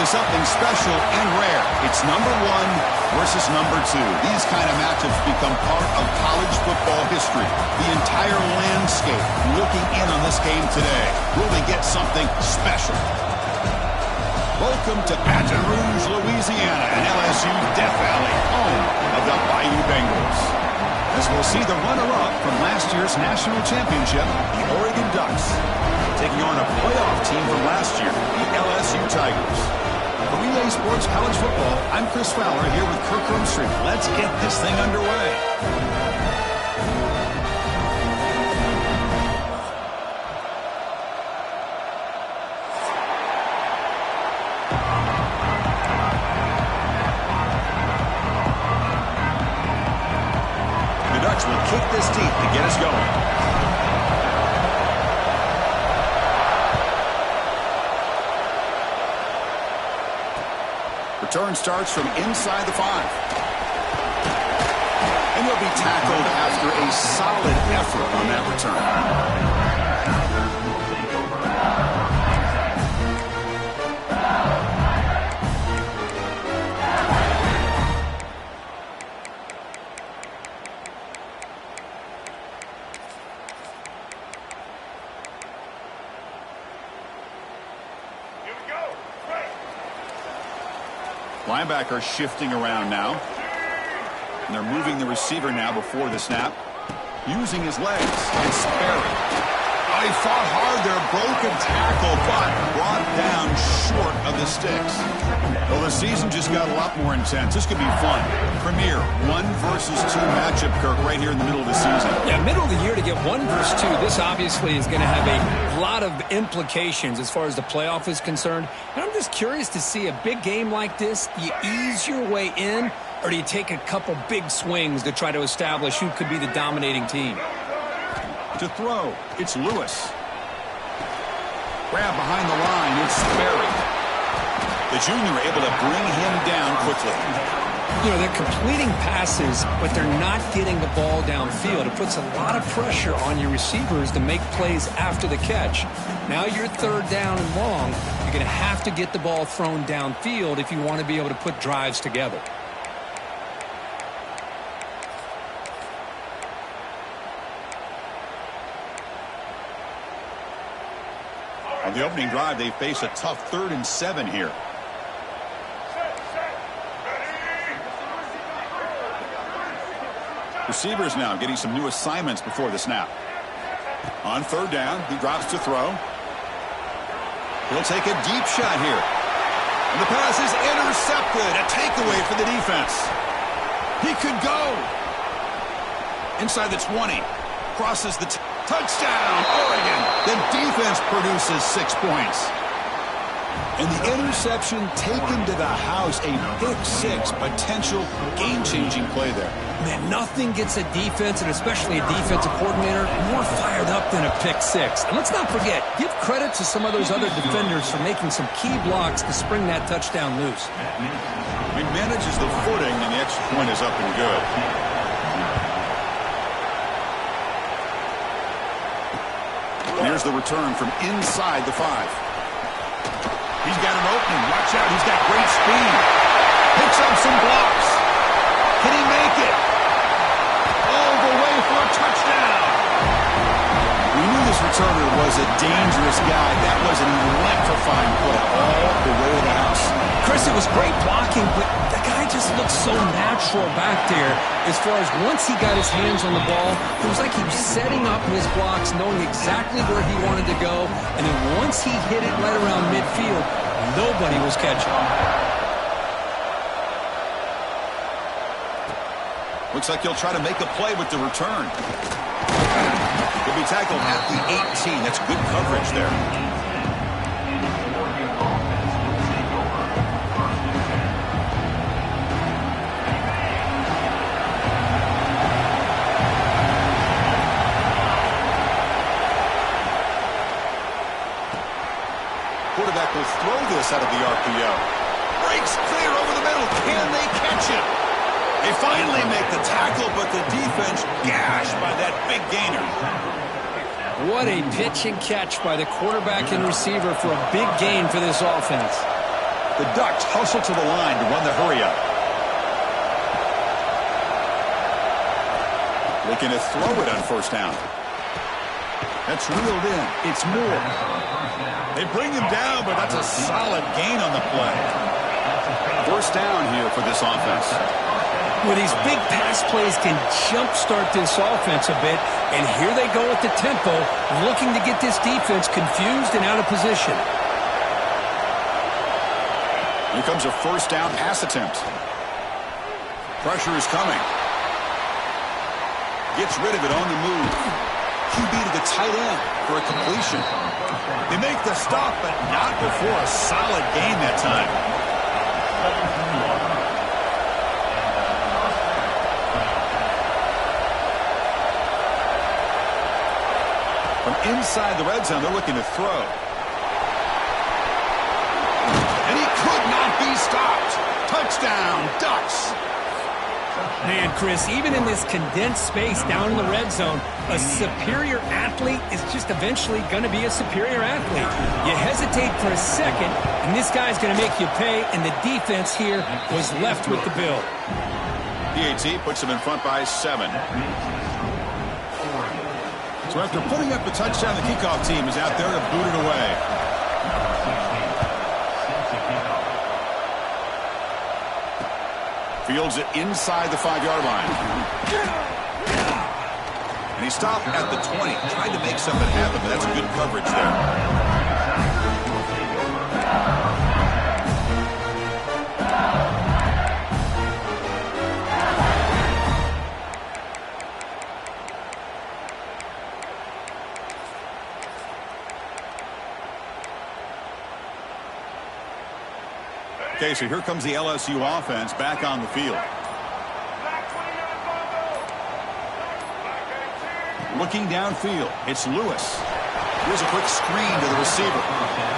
to something special and rare. It's number 1 versus number 2. These kind of matchups become part of college football history. The entire landscape looking in on this game today. Will they get something special? Welcome to Baton Rouge, Louisiana, and LSU Death Valley, home of the Bayou Bengals. As we'll see the runner-up from last year's national championship, the Oregon Ducks, taking on a playoff team from last year, the LSU Tigers. For EA Sports College Football, I'm Chris Fowler here with Kirk Herbstreit. Let's get this thing underway. Will kick this deep to get us going. Return starts from inside the 5. And he'll be tackled after a solid effort on that return. Linebacker shifting around now. And they're moving the receiver now before the snap. Using his legs. And Sperry. He fought hard there. Broken tackle, but brought down short of the sticks. Well, the season just got a lot more intense. This could be fun. Premier 1 versus 2 matchup, Kirk, right here in the middle of the season. Yeah, middle of the year to get 1 versus 2. This obviously is going to have a lot of implications as far as the playoff is concerned. And I'm just curious to see a big game like this. Do you ease your way in, or do you take a couple big swings to try to establish who could be the dominating team? To throw, it's Lewis. Grab behind the line, it's Sperry. The junior able to bring him down quickly. You know, they're completing passes, but they're not getting the ball downfield. It puts a lot of pressure on your receivers to make plays after the catch. Now you're 3rd down and long. You're going to have to get the ball thrown downfield if you want to be able to put drives together. On the opening drive, they face a tough 3rd and 7 here. Receivers now getting some new assignments before the snap. On 3rd down, he drops to throw. He'll take a deep shot here. And the pass is intercepted. A takeaway for the defense. He could go. Inside the 20. Crosses the touchdown, Oregon. The defense produces 6 points. And the interception taken to the house, a pick 6, potential game-changing play there. Man, nothing gets a defense, and especially a defensive coordinator, more fired up than a pick 6. And let's not forget, give credit to some of those other defenders for making some key blocks to spring that touchdown loose. He manages the footing, and the extra point is up and good. Here's the return from inside the 5. He's got an opening. Watch out. He's got great speed. Picks up some blocks. Can he make it? All the way for a touchdown. We knew this returner was a dangerous guy. That was an electrifying play all the way to the house. Chris, it was great blocking, but the guy just looked so natural back there as far as once he got his hands on the ball, it was like he was setting up his blocks, knowing exactly where he wanted to go, and then once he hit it right around midfield, nobody was catching. Looks like he'll try to make a play with the return. He'll be tackled at the 18. That's good coverage there. Quarterback will throw this out of the RPO. Breaks clear over the middle. Can they catch it? They finally make the tackle, but the defense gashed by that big gainer. What a pitch and catch by the quarterback and receiver for a big gain for this offense. The Ducks hustle to the line to run the hurry-up. Looking to throw it on first down. That's reeled in. It's Moore. They bring him down, but that's a solid gain on the play. First down here for this offense. Well, these big pass plays can jumpstart this offense a bit, and here they go at the tempo, looking to get this defense confused and out of position. Here comes a first down pass attempt. Pressure is coming. Gets rid of it on the move. QB to the tight end for a completion. They make the stop, but not before a solid gain that time. From inside the red zone, they're looking to throw. And he could not be stopped. Touchdown, Ducks. Man, Chris, even in this condensed space down in the red zone, a superior athlete is just eventually going to be a superior athlete. You hesitate for a second, and this guy's going to make you pay, and the defense here was left with the bill. PAT puts him in front by 7. So after putting up the touchdown, the kickoff team is out there to boot it away. Fields it inside the 5-yard line. And he stopped at the 20. Tried to make something happen, but that's good coverage there. Okay, so here comes the LSU offense back on the field. Looking downfield, it's Lewis. Here's a quick screen to the receiver.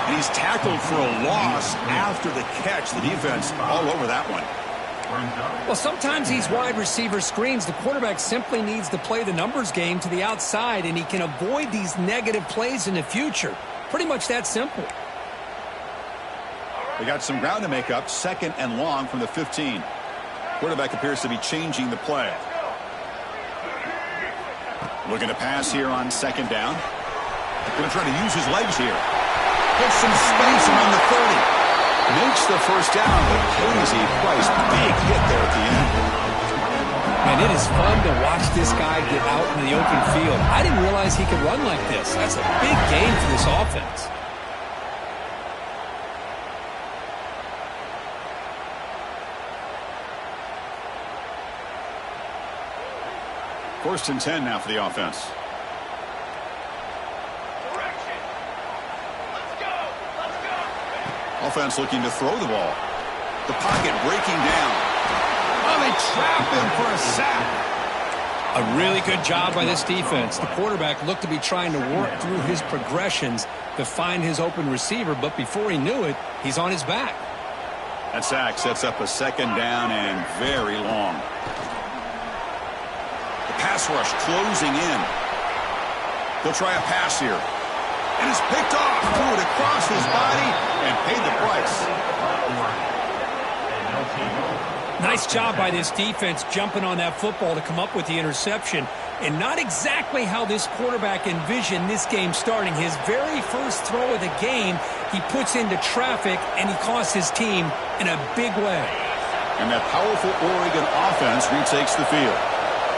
And he's tackled for a loss after the catch. The defense all over that one. Well, sometimes these wide receiver screens, the quarterback simply needs to play the numbers game to the outside, and he can avoid these negative plays in the future. Pretty much that simple. They got some ground to make up, 2nd and long from the 15. Quarterback appears to be changing the play. Looking to pass here on 2nd down. Going to try to use his legs here. Gets some space around the 30. Makes the first down, but Casey Price, big hit there at the end. And it is fun to watch this guy get out in the open field. I didn't realize he could run like this. That's a big gain for this offense. First and 10 now for the offense. Offense looking to throw the ball. The pocket breaking down. Oh, they trap him for a sack. A really good job by this defense. The quarterback looked to be trying to work through his progressions to find his open receiver, but before he knew it, he's on his back. That sack sets up a 2nd down and very long. Pass rush closing in. They'll try a pass here. And it's picked off. Threw it across his body and paid the price. Nice job by this defense jumping on that football to come up with the interception. And not exactly how this quarterback envisioned this game starting. His very first throw of the game, he puts into traffic, and he costs his team in a big way. And that powerful Oregon offense retakes the field.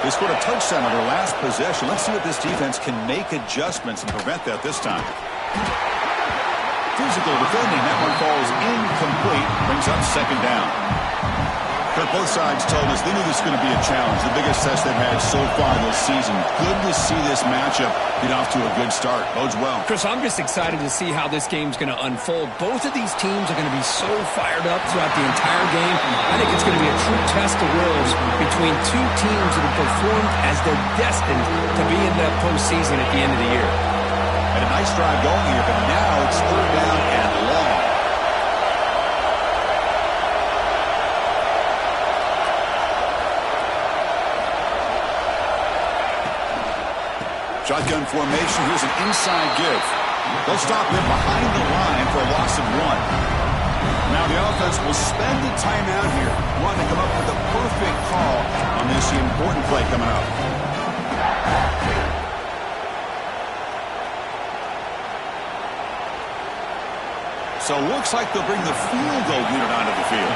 They scored a touchdown on their last possession. Let's see if this defense can make adjustments and prevent that this time. Physical defending. That one falls incomplete. Brings up 2nd down. But both sides told us they knew this was going to be a challenge. The biggest test they've had so far this season. Good to see this matchup get off to a good start. Bodes well. Chris, I'm just excited to see how this game's going to unfold. Both of these teams are going to be so fired up throughout the entire game. I think it's going to be a true test of wills between two teams that have performed as they're destined to be in the postseason at the end of the year. Had a nice drive going here, but now it's 3rd down and long. Shotgun formation. Here's an inside give. They'll stop him behind the line for a loss of 1. Now the offense will spend a timeout here. Want to come up with a perfect call on this important play coming up. So it looks like they'll bring the field goal unit onto the field.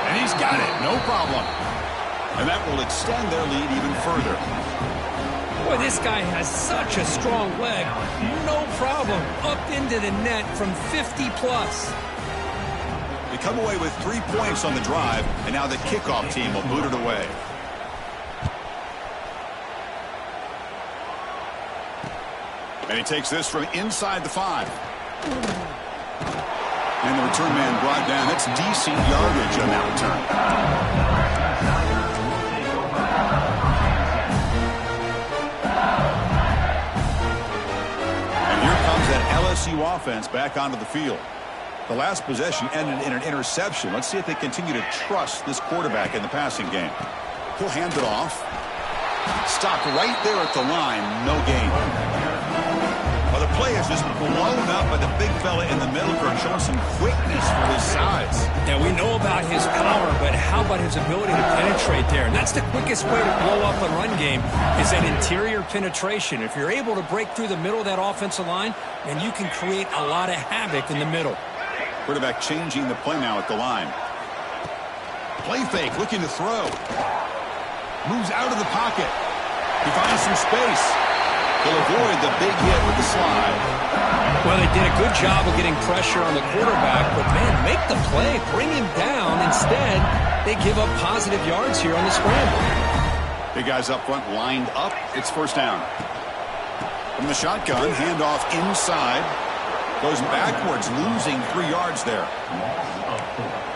And he's got it, no problem. And that will extend their lead even further. Boy, this guy has such a strong leg. No problem. Up into the net from 50 plus. They come away with 3 points on the drive, and now the kickoff team will boot it away. And he takes this from inside the 5. And the return man brought down. That's decent yardage on that return. LSU offense back onto the field. The last possession ended in an interception. Let's see if they continue to trust this quarterback in the passing game. He'll hand it off. Stopped right there at the line. No gain. Well, the play is just blown up by the big fella in the middle, showing some quickness for his size. Now, we know about his power, but how about his ability to penetrate there? And that's the quickest way to blow up a run game, is that interior penetration. If you're able to break through the middle of that offensive line, then you can create a lot of havoc in the middle. Quarterback changing the play now at the line. Play fake, looking to throw. Moves out of the pocket. He finds some space. He'll avoid the big hit with the slide. Well, they did a good job of getting pressure on the quarterback, but, man, make the play. Bring him down. Instead, they give up positive yards here on the scramble. Big guys up front lined up. It's first down. From the shotgun, handoff inside. Goes backwards, losing 3 yards there.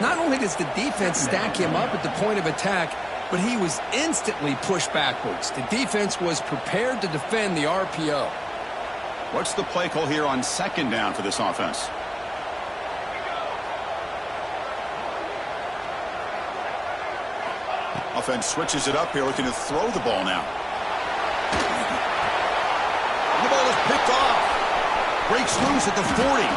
Not only does the defense stack him up at the point of attack, but he was instantly pushed backwards. The defense was prepared to defend the RPO. What's the play call here on second down for this offense? Offense switches it up here, looking to throw the ball now. The ball is picked off. Breaks loose at the 40.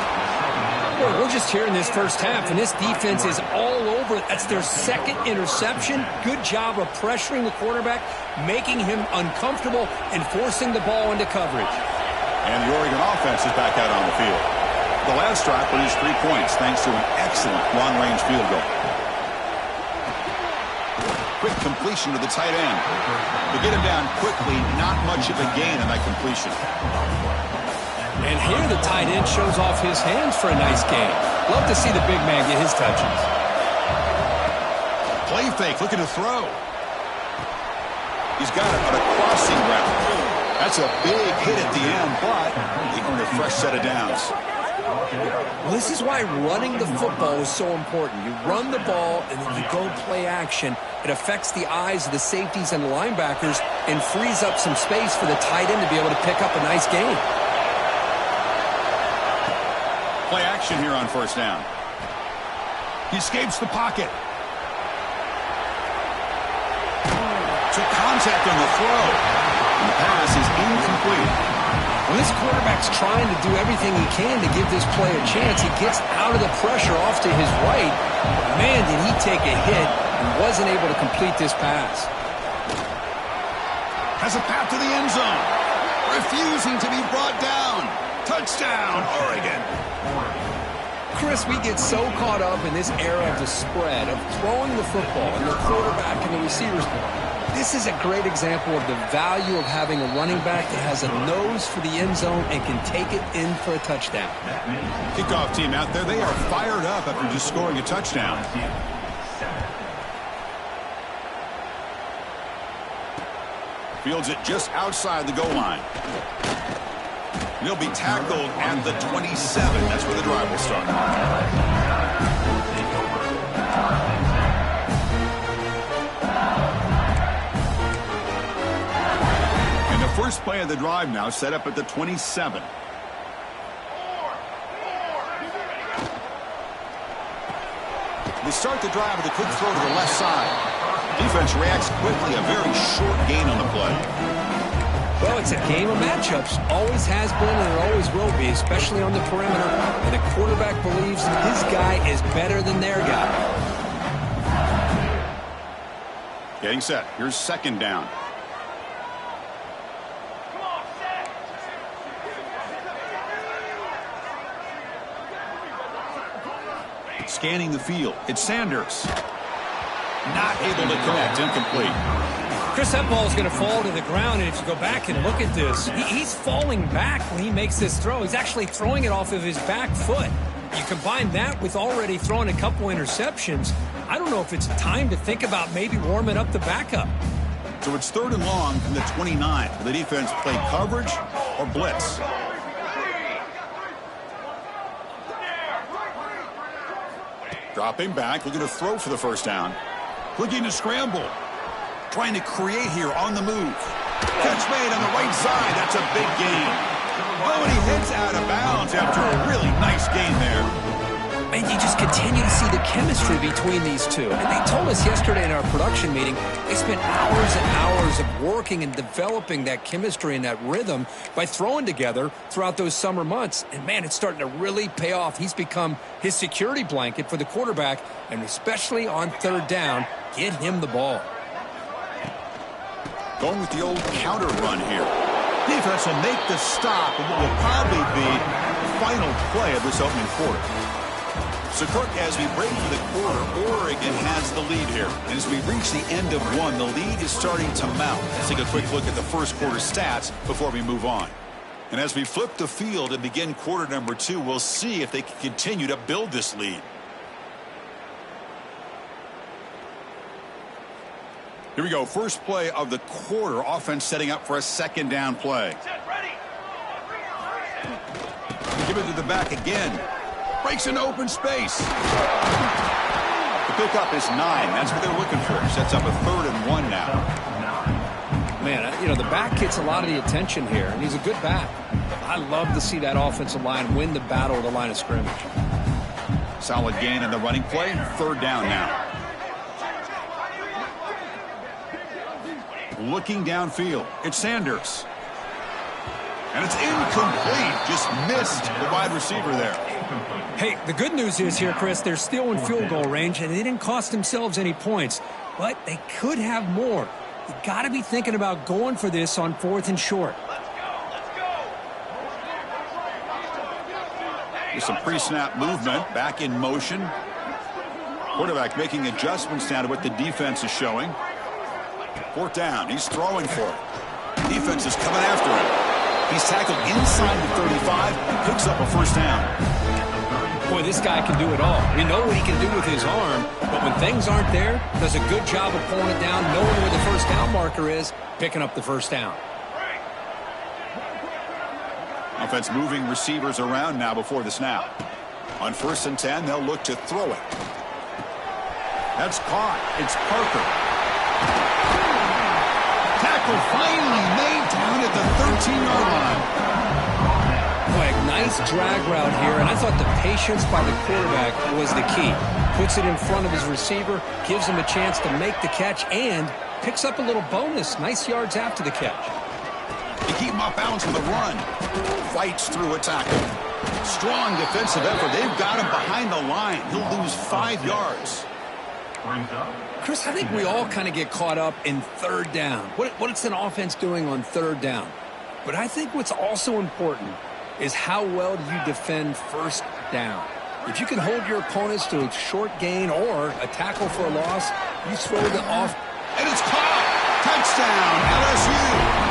Well, we're just here in this first half, and this defense is all over it. That's their second interception. Good job of pressuring the quarterback, making him uncomfortable, and forcing the ball into coverage. And the Oregon offense is back out on the field. The last drive produced 3 points thanks to an excellent long-range field goal. Quick completion to the tight end. To get him down quickly, not much of a gain on that completion. And here the tight end shows off his hands for a nice gain. Love to see the big man get his touches. Play fake, looking to throw. He's got it on a crossing route. That's a big hit at the end, but he earned a fresh set of downs. Well, this is why running the football is so important. You run the ball, and then you go play action. It affects the eyes of the safeties and the linebackers and frees up some space for the tight end to be able to pick up a nice gain. Play action here on first down. He escapes the pocket. Took contact on the throw. And the pass is incomplete. When this quarterback's trying to do everything he can to give this play a chance, he gets out of the pressure off to his right. But man, did he take a hit and wasn't able to complete this pass. Has a path to the end zone. Refusing to be brought down. Touchdown, Oregon. Chris, we get so caught up in this era of the spread, of throwing the football and the quarterback and the receivers. This is a great example of the value of having a running back that has a nose for the end zone and can take it in for a touchdown. Kickoff team out there, they are fired up after just scoring a touchdown. Fields it just outside the goal line. He'll be tackled at the 27. That's where the drive will start. And the first play of the drive now set up at the 27. They start the drive with a quick throw to the left side. Defense reacts quickly, a very short gain on the play. Well, it's a game of matchups. Always has been and it always will be, especially on the perimeter. And the quarterback believes his guy is better than their guy. Getting set. Here's second down. Scanning the field. It's Sanders. Not able to connect. Incomplete. Chris, that ball is going to fall to the ground, and if you go back and look at this, he's falling back when he makes this throw. He's actually throwing it off of his back foot. You combine that with already throwing a couple interceptions, I don't know if it's time to think about maybe warming up the backup. So it's 3rd and long from the 29. Will the defense play coverage or blitz? Dropping back, looking to throw for the first down. Looking to scramble. Trying to create here on the move. Catch made on the right side. That's a big gain. Oh, and he heads out of bounds after a really nice gain there. And you just continue to see the chemistry between these two. And they told us yesterday in our production meeting, they spent hours and hours of working and developing that chemistry and that rhythm by throwing together throughout those summer months. And, man, it's starting to really pay off. He's become his security blanket for the quarterback, and especially on 3rd down, get him the ball. Going with the old counter run here. Defense will make the stop in what will probably be the final play of this opening quarter. So, Kirk, as we break for the quarter, Oregon has the lead here. And as we reach the end of one, the lead is starting to mount. Let's take a quick look at the first quarter stats before we move on. And as we flip the field and begin quarter number 2, we'll see if they can continue to build this lead. Here we go. First play of the quarter. Offense setting up for a 2nd down play. Give it to the back again. Breaks into open space. The pickup is 9. That's what they're looking for. Sets up a 3rd and 1 now. Man, you know, the back gets a lot of the attention here, and he's a good back. I love to see that offensive line win the battle at the line of scrimmage. Solid gain in the running play. 3rd down now. Looking downfield. It's Sanders. And it's incomplete. Just missed the wide receiver there. Hey, the good news is here, Chris, they're still in field goal range, and they didn't cost themselves any points. But they could have more. You got to be thinking about going for this on 4th and short. With some pre-snap movement. Back in motion. Quarterback making adjustments now to what the defense is showing. 4th down. He's throwing for it. Defense is coming after him. He's tackled inside the 35 and picks up a 1st down. Boy, this guy can do it all. We know what he can do with his arm, but when things aren't there, does a good job of pulling it down, knowing where the 1st down marker is, picking up the 1st down. Offense moving receivers around now before the snap. On 1st and 10, they'll look to throw it. That's caught. It's Parker. Tackle finally made down at the 13-yard line. Boy, a nice drag route here, and I thought the patience by the quarterback was the key. Puts it in front of his receiver, gives him a chance to make the catch, and picks up a little bonus. Nice yards after the catch. They keep him off balance with a run. Fights through a tackle. Strong defensive effort. They've got him behind the line. He'll lose 5 yards. Chris, I think we all kind of get caught up in 3rd down. What's an offense doing on 3rd down? But I think what's also important is how well do you defend 1st down. If you can hold your opponents to a short gain or a tackle for a loss, you throw the off. And it's caught. Touchdown, LSU.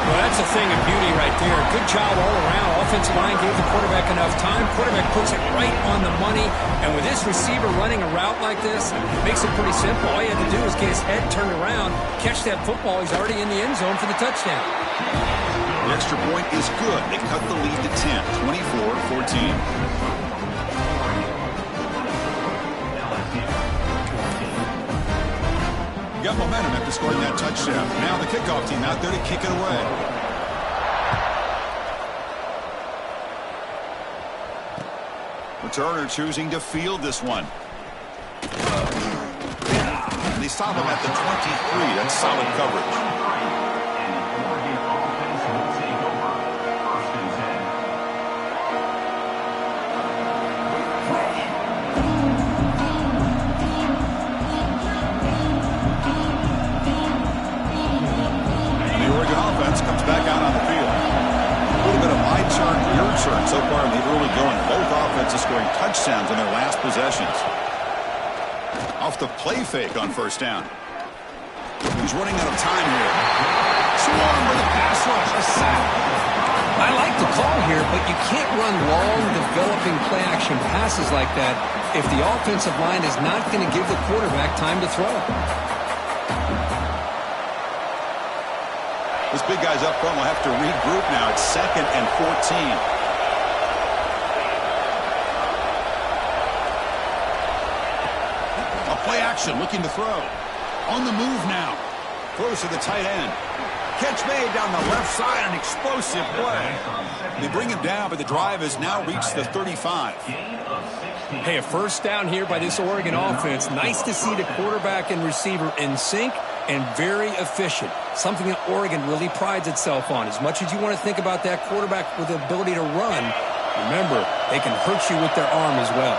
Well, that's a thing of beauty right there. Good job all around. Offensive line gave the quarterback enough time. Quarterback puts it right on the money. And with this receiver running a route like this, it makes it pretty simple. All you have to do is get his head turned around, catch that football. He's already in the end zone for the touchdown. The extra point is good. They cut the lead to 10, 24-14. Got momentum after scoring that touchdown. Now the kickoff team out there to kick it away. Returner choosing to field this one. They stop him at the 23. That's solid coverage. Comes back out on the field. A little bit of my turn, your turn so far in the early going. Both offenses scoring touchdowns in their last possessions. Off the play fake on first down. He's running out of time here. Swarm with a pass rush, a sack. I like the call here, but you can't run long, developing play-action passes like that if the offensive line is not going to give the quarterback time to throw. This big guy's up front will have to regroup now. It's 2nd and 14. A play action looking to throw. On the move now. Throws to the tight end. Catch made down the left side. An explosive play. They bring him down, but the drive has now reached the 35. Hey, a first down here by this Oregon offense. Nice to see the quarterback and receiver in sync and very efficient. Something that Oregon really prides itself on. As much as you want to think about that quarterback with the ability to run, remember, they can hurt you with their arm as well.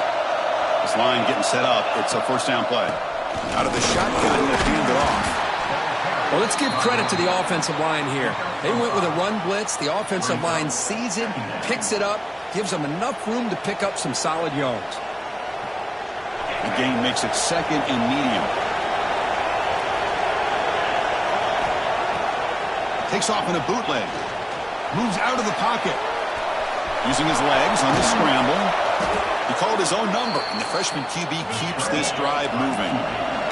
This line getting set up. It's a first down play. Out of the shotgun, he'll hand it off. Well, let's give credit to the offensive line here. They went with a run blitz. The offensive line sees it, picks it up, gives them enough room to pick up some solid yards. The gain makes it 2nd and medium. Takes off in a bootleg. Moves out of the pocket. Using his legs on the scramble. He called his own number, and the freshman QB keeps this drive moving.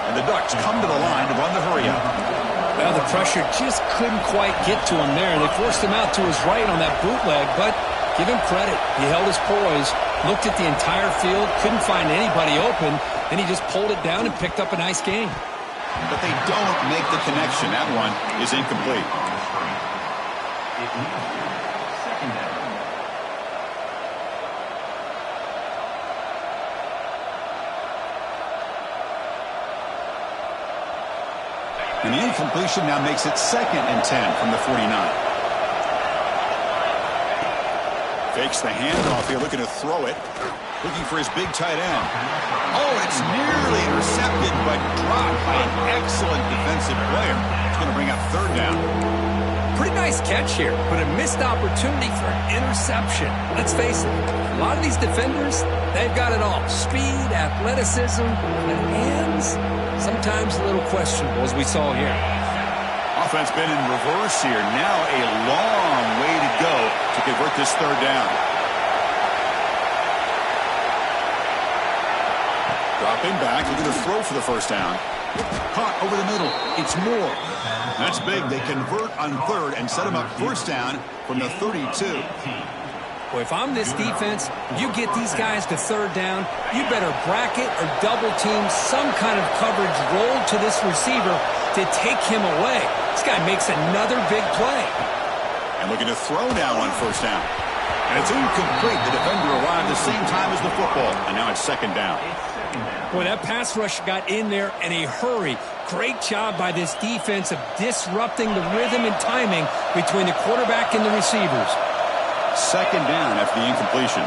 And the Ducks come to the line to run the hurry-up. Well, the pressure just couldn't quite get to him there. They forced him out to his right on that bootleg, but give him credit. He held his poise, looked at the entire field, couldn't find anybody open, and he just pulled it down and picked up a nice gain. But they don't make the connection. That one is incomplete. And the incompletion now makes it 2nd and 10 from the 49. Fakes the handoff here, looking to throw it. Looking for his big tight end. Oh, it's nearly intercepted, but dropped by an excellent defensive player. It's going to bring up 3rd down. Pretty nice catch here, but a missed opportunity for an interception. Let's face it, a lot of these defenders, they've got it all. Speed, athleticism, and hands, sometimes a little questionable, as we saw here. Offense been in reverse here. Now a long way to go to convert this 3rd down. Dropping back, looking to throw for the first down. Caught over the middle. It's Moore. That's big. They convert on 3rd and set him up first down from the 32. Well, if I'm this defense, you get these guys to 3rd down, you better bracket or double team some kind of coverage roll to this receiver to take him away. This guy makes another big play. And looking to throw now on first down. And it's incomplete. The defender arrived the same time as the football. And now it's 2nd down. Boy, that pass rush got in there in a hurry. Great job by this defense of disrupting the rhythm and timing between the quarterback and the receivers. 2nd down after the incompletion.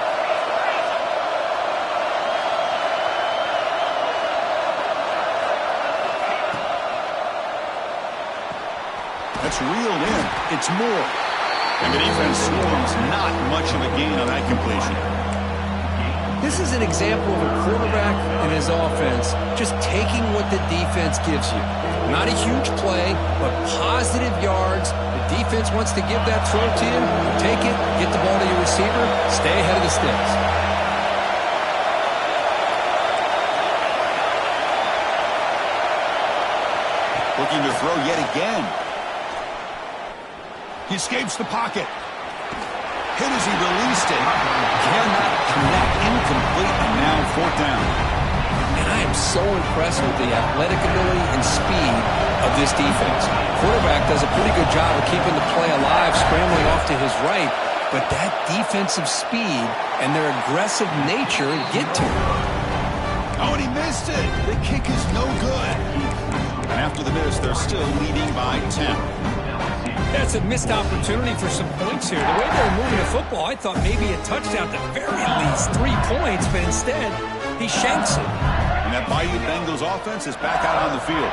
That's reeled in. It's Moore. And the defense swarms. Not much of a gain on that completion. This is an example of a quarterback and his offense just taking what the defense gives you. Not a huge play, but positive yards. The defense wants to give that throw to you. You take it, get the ball to your receiver, stay ahead of the sticks. Looking to throw yet again. He escapes the pocket. Hit as he released it. Cannot connect, incomplete, and now 4th down. And I am so impressed with the athletic ability and speed of this defense. Quarterback does a pretty good job of keeping the play alive, scrambling off to his right, but that defensive speed and their aggressive nature get to him. Oh, and he missed it. The kick is no good. And after the miss, they're still leading by 10. That's a missed opportunity for some points here. The way they're moving the football, I thought maybe a touchdown at the very least, 3 points, but instead, he shanks it. And that Bayou Bengals offense is back out on the field.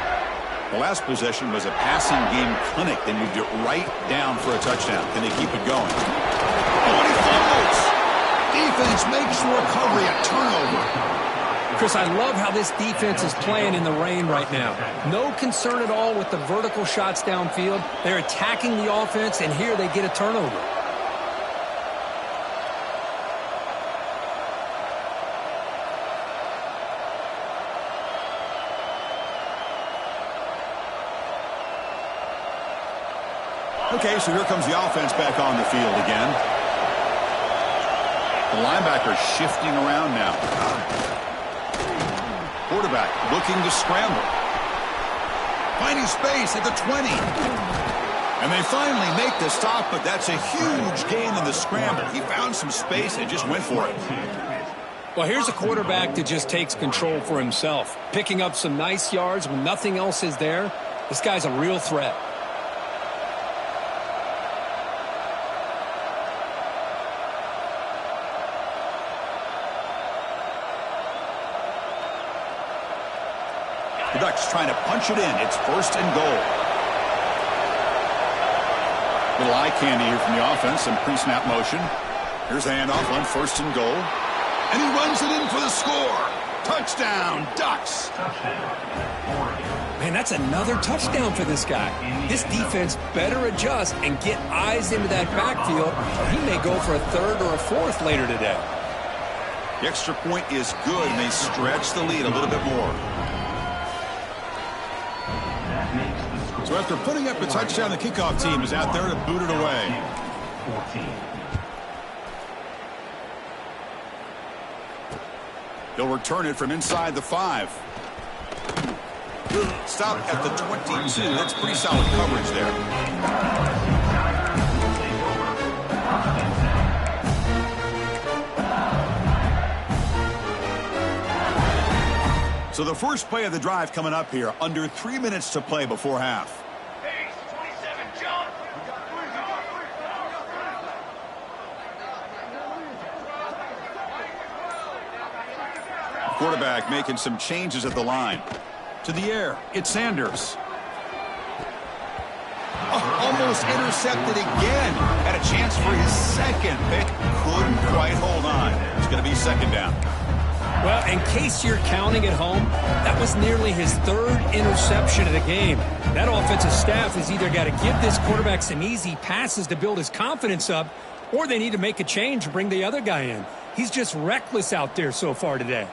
The last possession was a passing game clinic. They moved it right down for a touchdown. Can they keep it going? Oh, and he fumbles! Defense makes the recovery a turnover. Chris, I love how this defense is playing in the rain right now. No concern at all with the vertical shots downfield. They're attacking the offense, and here they get a turnover. Okay, so here comes the offense back on the field again. The linebacker's shifting around now. Quarterback looking to scramble. Finding space at the 20. And they finally make the stop, but that's a huge gain in the scramble. He found some space and just went for it. Well, here's a quarterback that just takes control for himself. Picking up some nice yards when nothing else is there. This guy's a real threat. The Ducks trying to punch it in. It's 1st and goal. Little eye candy here from the offense. Some pre-snap motion. Here's the handoff on 1st and goal. And he runs it in for the score. Touchdown, Ducks. Man, that's another touchdown for this guy. This defense better adjust and get eyes into that backfield, or he may go for a 3rd or a 4th later today. The extra point is good, and they stretch the lead a little bit more. So after putting up a touchdown, the kickoff team is out there to boot it away. 14. They'll return it from inside the 5. Stop at the 22. That's pretty solid coverage there. So the first play of the drive coming up here. Under 3 minutes to play before half. Quarterback making some changes at the line. To the air, it's Sanders. Oh, almost intercepted again. Had a chance for his 2nd pick. Couldn't quite hold on. It's going to be 2nd down. Well, in case you're counting at home, that was nearly his 3rd interception of the game. That offensive staff has either got to give this quarterback some easy passes to build his confidence up, or they need to make a change and bring the other guy in. He's just reckless out there so far today.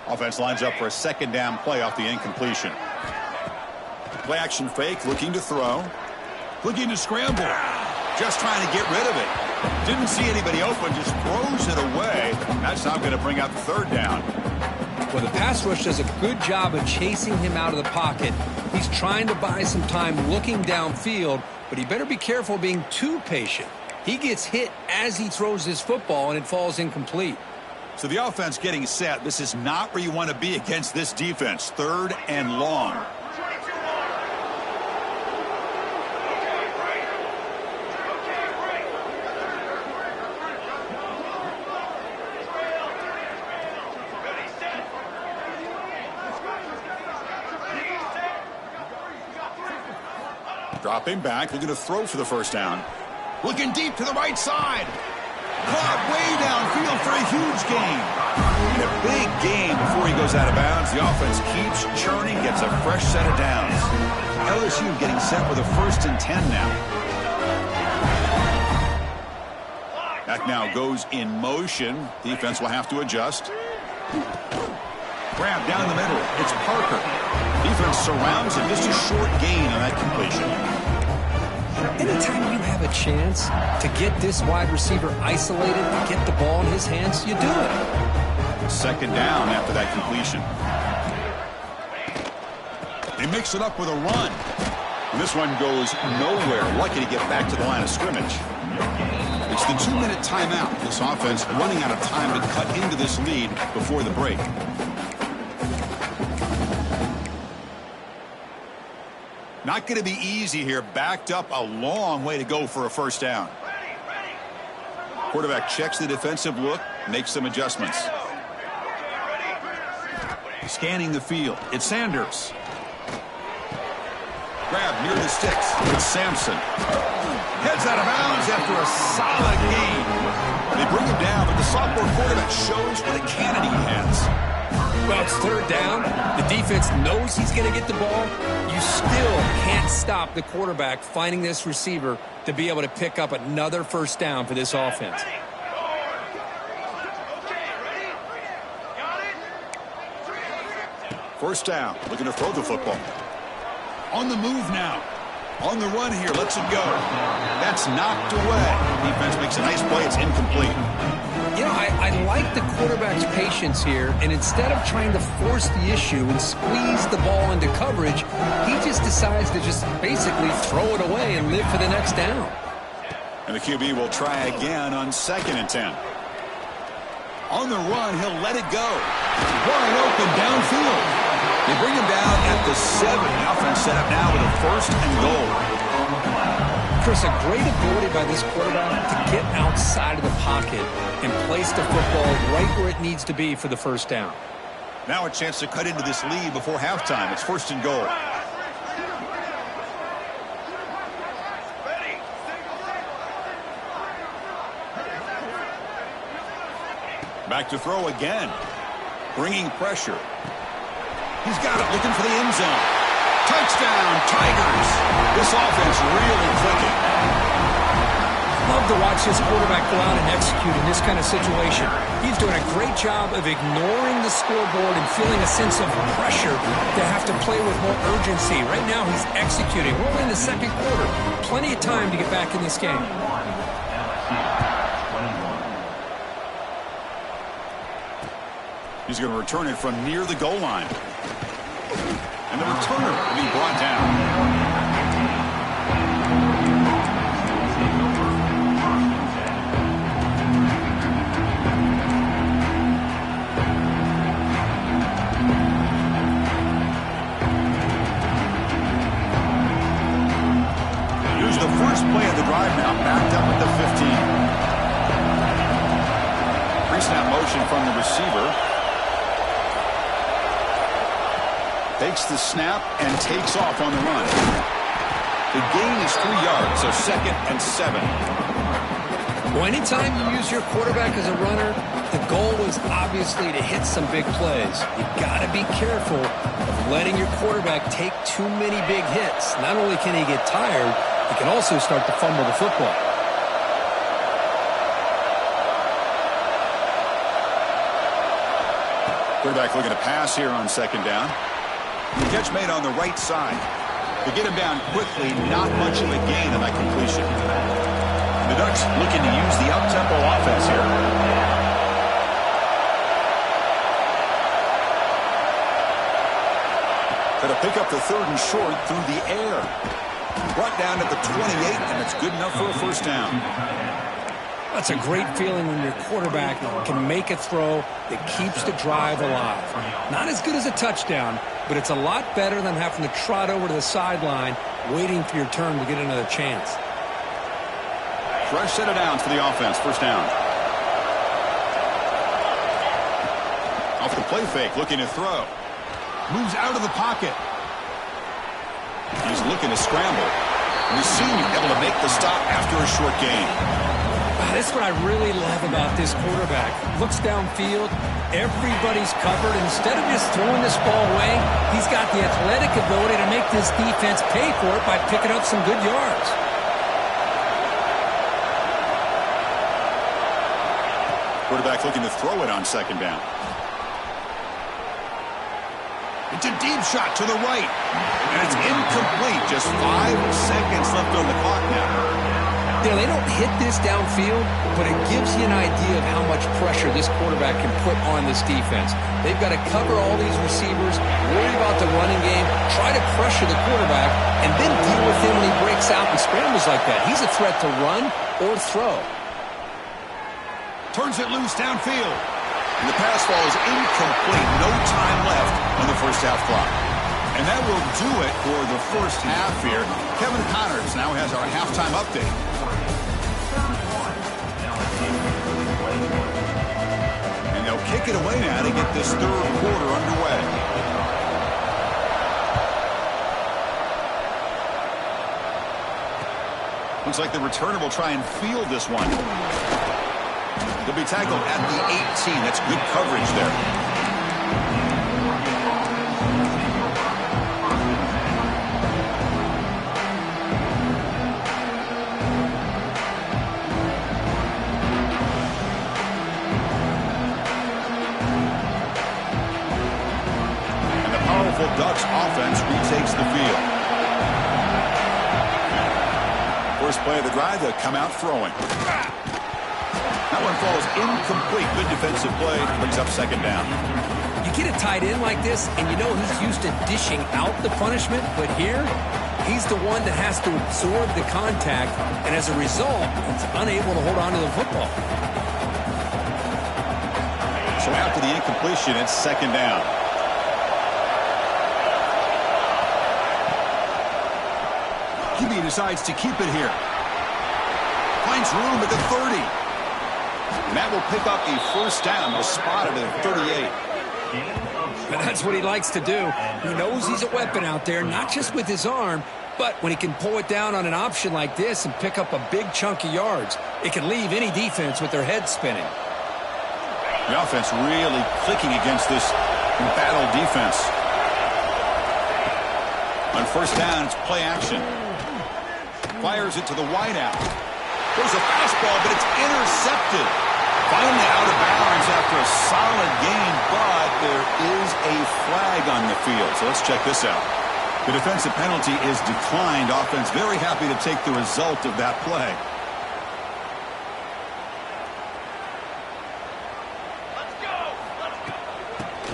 Offense lines up for a 2nd down play off the incompletion. Play action fake, looking to throw. Looking to scramble. Just trying to get rid of it. Didn't see anybody open, just throws it away. That's not going to bring up 3rd down. Well, the pass rush does a good job of chasing him out of the pocket. He's trying to buy some time looking downfield, but he better be careful being too patient. He gets hit as he throws his football, and it falls incomplete. So the offense getting set. This is not where you want to be against this defense. 3rd and long. Dropping back, looking to throw for the 1st down. Looking deep to the right side. Caught way downfield for a huge gain. And a big gain before he goes out of bounds. The offense keeps churning, gets a fresh set of downs. LSU getting set with a 1st and 10 now. Back now goes in motion. Defense will have to adjust. Grab down the middle. It's Parker. Defense surrounds him. Just a short gain on that completion. Anytime you have a chance to get this wide receiver isolated, to get the ball in his hands, you do it. 2nd down after that completion. They mix it up with a run. And this one goes nowhere. Lucky to get back to the line of scrimmage. It's the 2-minute timeout. This offense running out of time to cut into this lead before the break. Not going to be easy here. Backed up a long way to go for a first down. Quarterback checks the defensive look, makes some adjustments. Scanning the field. It's Sanders. Grab near the sticks. It's Sampson. Heads out of bounds after a solid gain. They bring him down, but the sophomore quarterback shows what a cannon he has. Well, it's third down. The defense knows he's going to get the ball. You still can't stop the quarterback finding this receiver to be able to pick up another first down for this offense. First down, looking to throw the football. On the move now. On the run here, lets it go. That's knocked away. Defense makes a nice play. It's incomplete. You know, I like the quarterback's patience here, and instead of trying to force the issue and squeeze the ball into coverage, he just decides to just basically throw it away and live for the next down. And the QB will try again on 2nd and 10. On the run, he'll let it go. Wide open downfield. They bring him down at the 7. The offense set up now with a 1st and goal. Chris, a great ability by this quarterback to get outside of the pocket and place the football right where it needs to be for the first down. Now a chance to cut into this lead before halftime. It's 1st and goal. Back to throw again. Bringing pressure. He's got it, looking for the end zone. Touchdown, Tigers. This offense really clicking. Love to watch this quarterback go out and execute in this kind of situation. He's doing a great job of ignoring the scoreboard and feeling a sense of pressure to have to play with more urgency. Right now he's executing. We're in the second quarter. Plenty of time to get back in this game. He's going to return it from near the goal line. And the returner will be brought down. Here's the first play of the drive now, backed up at the 15. Pre-snap motion from the receiver. Takes the snap and takes off on the run. The gain is 3 yards, so 2nd and 7. Well, anytime you use your quarterback as a runner, the goal is obviously to hit some big plays. You've got to be careful of letting your quarterback take too many big hits. Not only can he get tired, he can also start to fumble the football. Quarterback looking to pass here on 2nd down. The catch made on the right side. To get him down quickly, not much of a gain on that completion. The Ducks looking to use the up-tempo offense here. Going to pick up the 3rd and short through the air. Brought down at the 28, and it's good enough for a first down. That's a great feeling when your quarterback can make a throw that keeps the drive alive. Not as good as a touchdown, but it's a lot better than having to trot over to the sideline waiting for your turn to get another chance. Fresh set of downs for the offense. First down. Off the play fake, looking to throw. Moves out of the pocket. He's looking to scramble. Racine able to make the stop after a short gain. That's what I really love about this quarterback. Looks downfield, everybody's covered. Instead of just throwing this ball away, he's got the athletic ability to make this defense pay for it by picking up some good yards. Quarterback looking to throw it on 2nd down. It's a deep shot to the right. And it's incomplete. Just 5 seconds left on the clock now. You know, they don't hit this downfield, but it gives you an idea of how much pressure this quarterback can put on this defense. They've got to cover all these receivers, worry about the running game, try to pressure the quarterback, and then deal with him when he breaks out and scrambles like that. He's a threat to run or throw. Turns it loose downfield. And the pass ball is incomplete. No time left on the first half clock. And that will do it for the first half here. Kevin Connors now has our halftime update. And they'll kick it away now to get this third quarter underway. Looks like the returner will try and field this one. They'll be tackled at the 18. That's good coverage there. Ducks offense retakes the field. First play of the drive, they'll come out throwing. That one falls incomplete. Good defensive play. Brings up second down. You get a tight end like this, and you know he's used to dishing out the punishment, but here, he's the one that has to absorb the contact, and as a result, he's unable to hold on to the football. So after the incompletion, it's second down. QB decides to keep it here. Finds room at the 30. And that will pick up a first down. They'll spot it at 38. But that's what he likes to do. He knows he's a weapon out there, not just with his arm, but when he can pull it down on an option like this and pick up a big chunk of yards, it can leave any defense with their head spinning. The offense really clicking against this embattled defense. On first down, it's play action. Fires it to the wideout. There's a fastball, but it's intercepted. Finally out of bounds after a solid gain, but there is a flag on the field. So let's check this out. The defensive penalty is declined. Offense very happy to take the result of that play.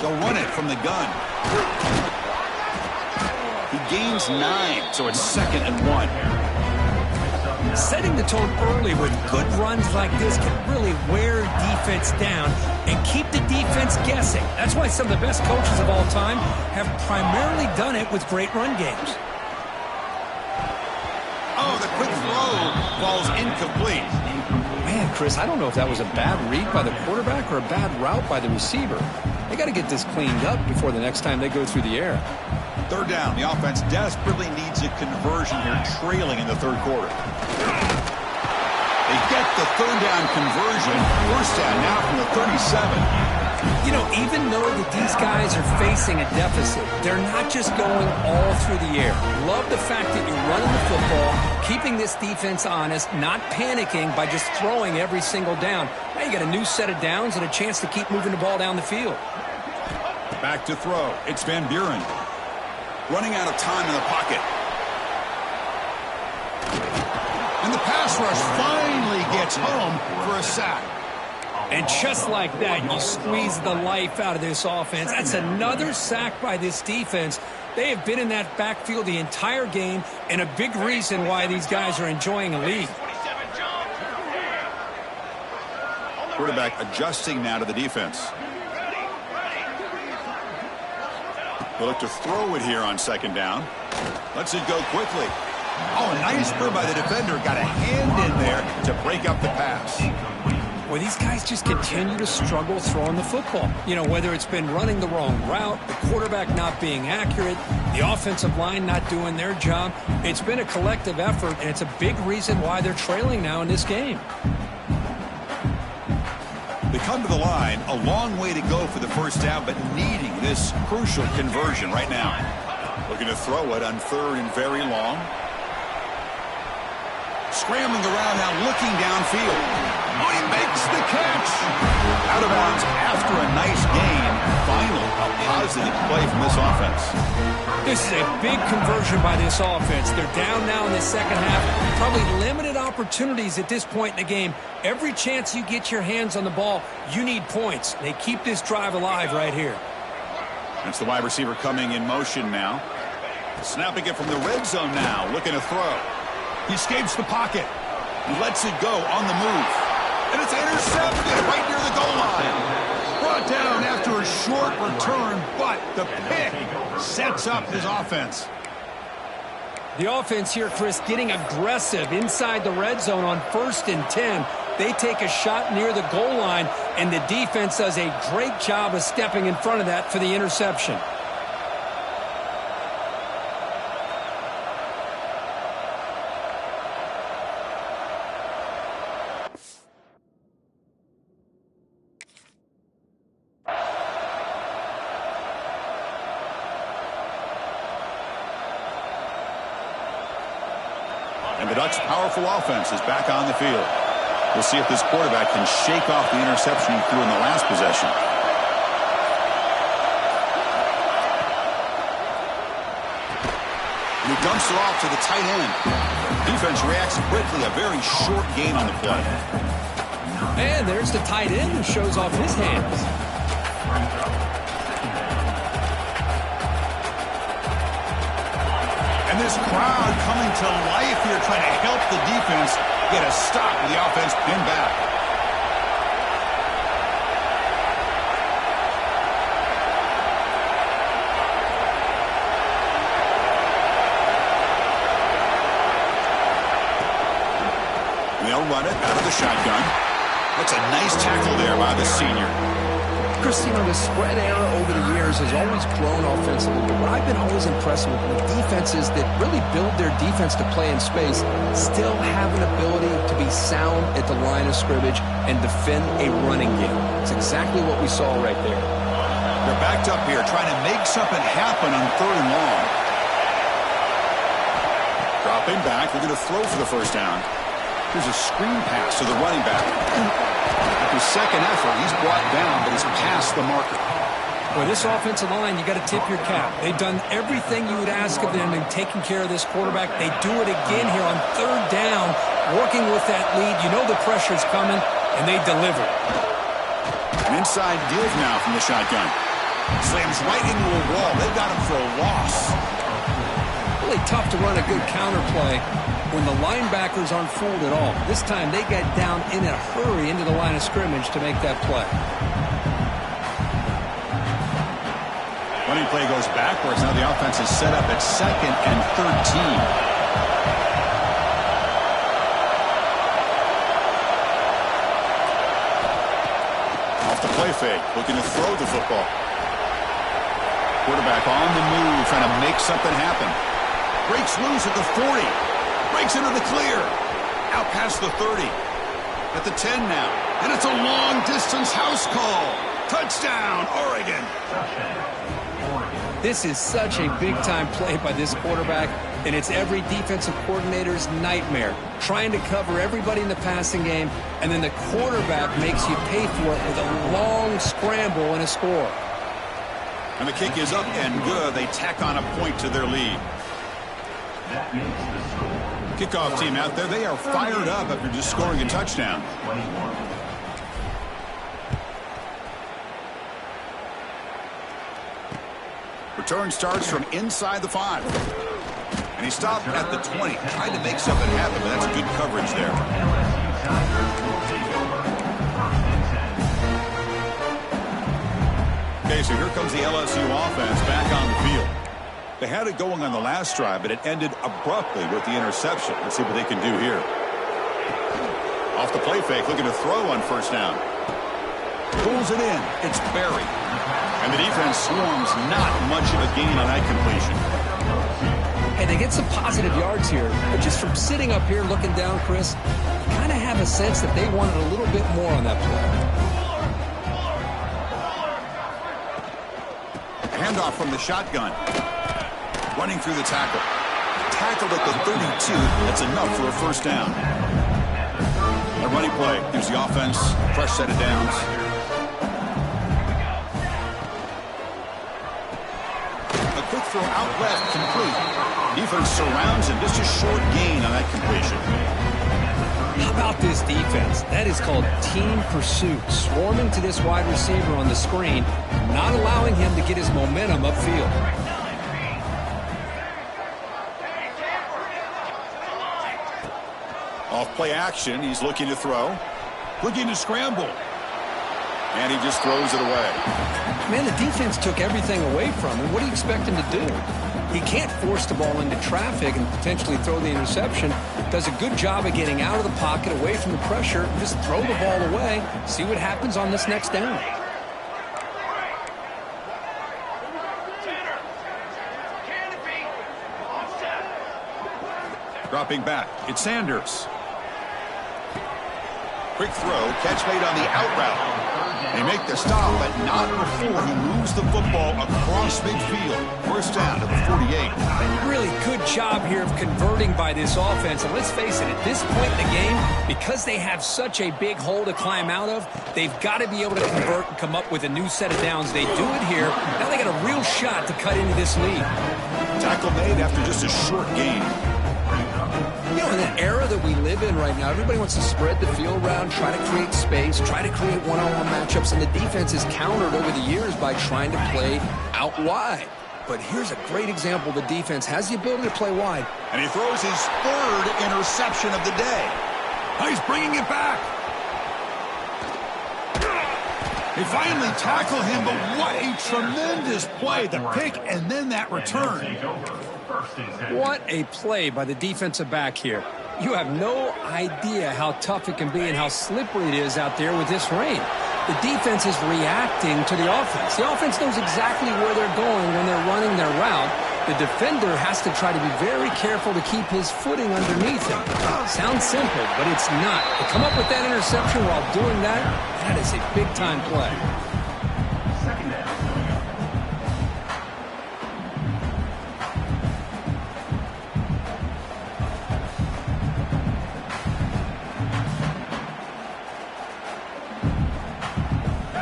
They'll run it from the gun. He gains 9, so it's 2nd and 1. Setting the tone early with good runs like this can really wear defense down and keep the defense guessing. That's why some of the best coaches of all time have primarily done it with great run games. Oh, the quick throw falls incomplete. Man, Chris, I don't know if that was a bad read by the quarterback or a bad route by the receiver. They got to get this cleaned up before the next time they go through the air. Third down. The offense desperately needs a conversion here, trailing in the third quarter. They get the third down conversion. First down now from the 37. You know, even though that these guys are facing a deficit, they're not just going all through the air. Love the fact that you're running the football, keeping this defense honest, not panicking by just throwing every single down. Now you got a new set of downs and a chance to keep moving the ball down the field. Back to throw. It's Van Buren. Running out of time in the pocket. And the pass rush finally gets home for a sack. And just like that, you squeeze the life out of this offense. That's another sack by this defense. They have been in that backfield the entire game, and a big reason why these guys are enjoying a lead. Quarterback adjusting now to the defense. They'll look to throw it here on second down. Lets it go quickly. Oh, nice burn by the defender. Got a hand in there to break up the pass. Well, these guys just continue to struggle throwing the football. You know, whether it's been running the wrong route, the quarterback not being accurate, the offensive line not doing their job. It's been a collective effort, and it's a big reason why they're trailing now in this game. They come to the line, a long way to go for the first down, but needing this crucial conversion right now. Looking to throw it on third and very long. Scrambling around now, looking downfield. Oh, he makes the catch. Out of bounds after a nice gain. Finally, a positive play from this offense. This is a big conversion by this offense. They're down now in the second half. Probably limited opportunities at this point in the game. Every chance you get your hands on the ball, you need points. They keep this drive alive right here. That's the wide receiver coming in motion now. Snapping it from the red zone now. Looking to throw. He escapes the pocket. He lets it go on the move. And it's intercepted right near the goal line. Brought down after a short return, but the pick sets up his offense. The offense here, Chris, getting aggressive inside the red zone on 1st and 10. They take a shot near the goal line, and the defense does a great job of stepping in front of that for the interception. And the Ducks' powerful offense is back on the field. We'll see if this quarterback can shake off the interception he threw in the last possession. And he dumps it off to the tight end. Defense reacts quickly. A very short gain on the play. And there's the tight end who shows off his hands. And this crowd coming to life here, trying to help the defense get a stop with the offense pinned back. And they'll run it out of the shotgun. That's a nice tackle there by the senior. Chris, the spread era over the years has always grown offensively, but what I've been always impressed with defenses that really build their defense to play in space still have an ability to be sound at the line of scrimmage and defend a running game. It's exactly what we saw right there. They're backed up here trying to make something happen on 3rd and long. Dropping back, they're going to throw for the first down. Here's a screen pass to the running back. After second effort, he's brought down, but he's past the marker. Boy, this offensive line, you got to tip your cap. They've done everything you would ask of them in taking care of this quarterback. They do it again here on 3rd down, working with that lead. You know the pressure's coming, and they deliver. An inside give now from the shotgun. Slams right into a wall. They've got him for a loss. Really tough to run a good counter play when the linebackers aren't fooled at all. This time they get down in a hurry into the line of scrimmage to make that play. Running play goes backwards. Now the offense is set up at 2nd and 13. Off the play fake, looking to throw the football. Quarterback on the move, trying to make something happen. Breaks loose at the 40. Breaks into the clear. Out past the 30. At the 10 now. And it's a long-distance house call. Touchdown, Oregon. This is such a big-time play by this quarterback, and it's every defensive coordinator's nightmare. Trying to cover everybody in the passing game, and then the quarterback makes you pay for it with a long scramble and a score. And the kick is up and good. They tack on a point to their lead. Kickoff team out there, they are fired up after just scoring a touchdown. Return starts from inside the 5. And he stopped at the 20. Tried to make something happen, but that's good coverage there. Okay, so here comes the LSU offense back on the field. They had it going on the last drive, but it ended abruptly with the interception. Let's see what they can do here. Off the play fake, looking to throw on 1st down. Pulls it in. It's Berry. And the defense swarms, not much of a gain on that completion. Hey, they get some positive yards here, but just from sitting up here looking down, Chris, you kind of have a sense that they wanted a little bit more on that play. Handoff from the shotgun. Running through the tackle. Tackled at the 32. That's enough for a 1st down. A running play gives the offense a fresh set of downs. A quick throw out left, complete. Defense surrounds him. Just a short gain on that completion. How about this defense? That is called team pursuit. Swarming to this wide receiver on the screen, not allowing him to get his momentum upfield. Off play action, he's looking to throw. Looking to scramble. And he just throws it away. Man, the defense took everything away from him. What do you expect him to do? He can't force the ball into traffic and potentially throw the interception. Does a good job of getting out of the pocket, away from the pressure, just throw the ball away, see what happens on this next down. Dropping back, it's Sanders. Quick throw, catch made on the out route. They make the stop, but not before he moves the football across midfield. First down to the 48. Really good job here of converting by this offense. And let's face it, at this point in the game, because they have such a big hole to climb out of, they've got to be able to convert and come up with a new set of downs. They do it here. Now they got a real shot to cut into this lead. Tackle made after just a short gain. You know, in the era that we live in right now, everybody wants to spread the field around, try to create space, try to create one-on-one matchups, and the defense is countered over the years by trying to play out wide. But here's a great example. The defense has the ability to play wide. And he throws his third interception of the day. Now he's bringing it back. They finally tackle him, but what a tremendous play. The pick and then that return. What a play by the defensive back here. You have no idea how tough it can be and how slippery it is out there with this rain. The defense is reacting to the offense. The offense knows exactly where they're going when they're running their route. The defender has to try to be very careful to keep his footing underneath him. Sounds simple, but it's not. To come up with that interception while doing that, that is a big-time play.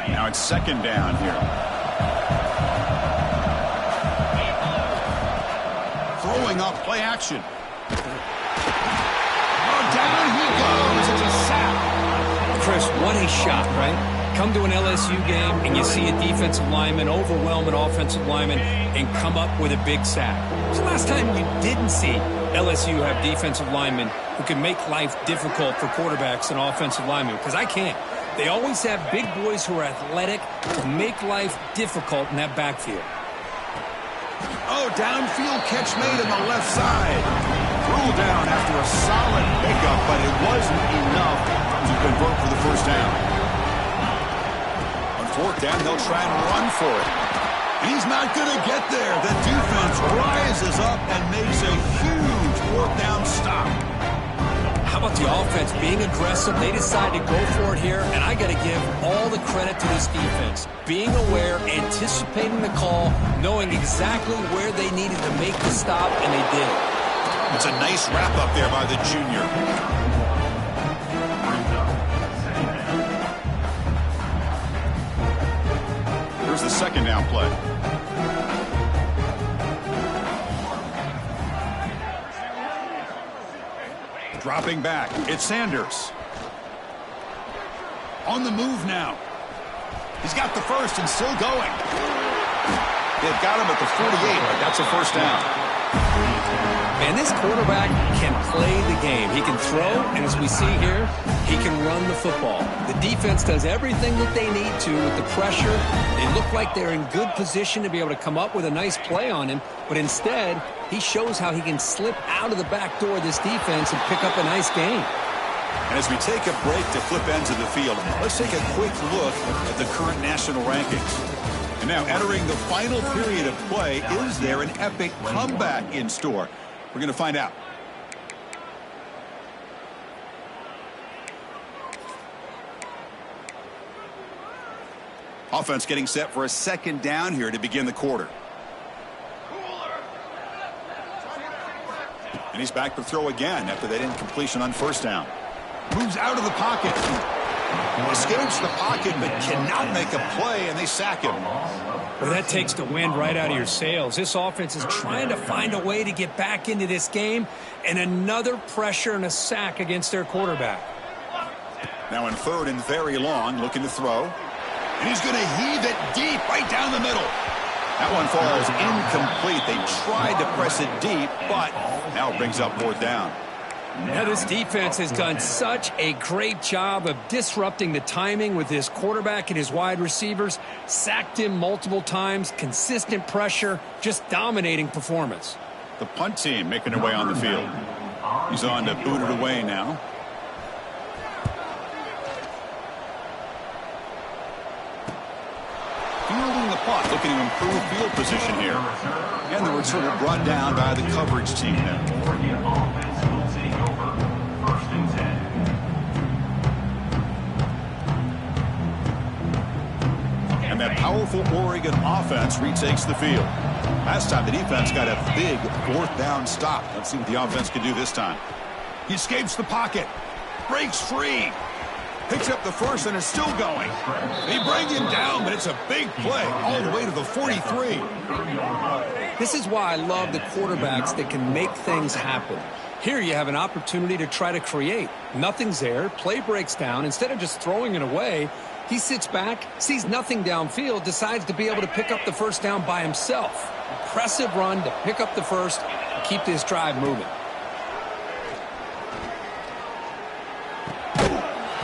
Now it's second down here. Throwing up play action. Oh, down he goes. It's a sack. Chris, what a shot, right? Come to an LSU game and you see a defensive lineman overwhelm an offensive lineman and come up with a big sack. It's the last time you didn't see LSU have defensive linemen who can make life difficult for quarterbacks and offensive linemen, because I can't. They always have big boys who are athletic to make life difficult in that backfield. Oh, downfield catch made on the left side. Ruled down after a solid pickup, but it wasn't enough to convert for the first down. On fourth down, they'll try and run for it. He's not going to get there. The defense rises up and makes a huge fourth down stop. How about the offense being aggressive? They decide to go for it here, and I got to give all the credit to this defense. Being aware, anticipating the call, knowing exactly where they needed to make the stop, and they did it. It's a nice wrap up there by the junior. Here's the second down play. Dropping back, it's Sanders. On the move now. He's got the first and still going. They've got him at the 48, but that's a first down. Man, this quarterback can play the game. He can throw, and as we see here, he can run the football. The defense does everything that they need to with the pressure. They look like they're in good position to be able to come up with a nice play on him, but instead, he shows how he can slip out of the back door of this defense and pick up a nice gain. And as we take a break to flip ends of the field, let's take a quick look at the current national rankings. And now entering the final period of play, is there an epic comeback in store? We're going to find out. Offense getting set for a second down here to begin the quarter. And he's back to throw again after that incompletion on first down. Moves out of the pocket. Escapes the pocket but cannot make a play, and they sack him. Well, that takes the wind right out of your sails. This offense is trying to find a way to get back into this game, and another pressure and a sack against their quarterback. Now in third and very long, looking to throw. And he's going to heave it deep right down the middle. That one falls incomplete. They tried to press it deep, but now it brings up fourth down. Now, this defense has done such a great job of disrupting the timing with his quarterback and his wide receivers. Sacked him multiple times, consistent pressure, just dominating performance. The punt team making their way on the field. He's on to boot it away now. Fielding the punt, looking to improve field position here. And the returner brought down by the coverage team there. And that powerful Oregon offense retakes the field. Last time the defense got a big fourth down stop. Let's see what the offense can do this time. He escapes the pocket. Breaks free. Picks up the first and is still going. They bring him down, but it's a big play all the way to the 43. This is why I love the quarterbacks that can make things happen. Here you have an opportunity to try to create. Nothing's there. Play breaks down. Instead of just throwing it away, he sits back, sees nothing downfield, decides to be able to pick up the first down by himself. Impressive run to pick up the first and keep this drive moving.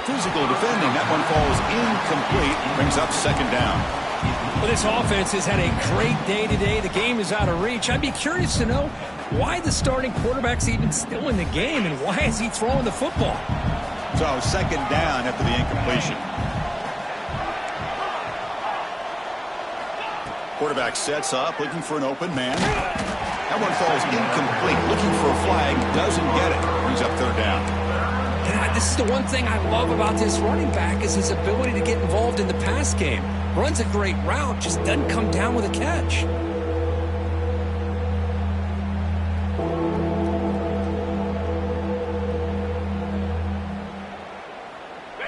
Physical defending. That one falls incomplete. Brings up second down. Well, this offense has had a great day today. The game is out of reach. I'd be curious to know why the starting quarterback's even still in the game and why is he throwing the football? So second down after the incompletion. Quarterback sets up, looking for an open man. That one falls incomplete. Looking for a flag, doesn't get it. Brings up third down. And this is the one thing I love about this running back is his ability to get involved in the pass game. Runs a great route, just doesn't come down with a catch.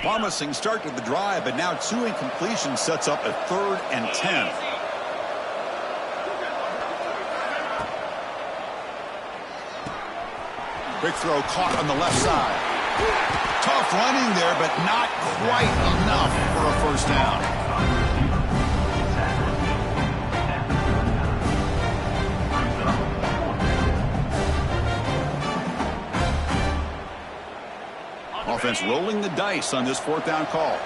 Promising start to the drive, but now two incompletions sets up a 3rd and 10. Quick throw caught on the left side. Tough running there, but not quite enough for a first down. Offense rolling the dice on this 4th down call.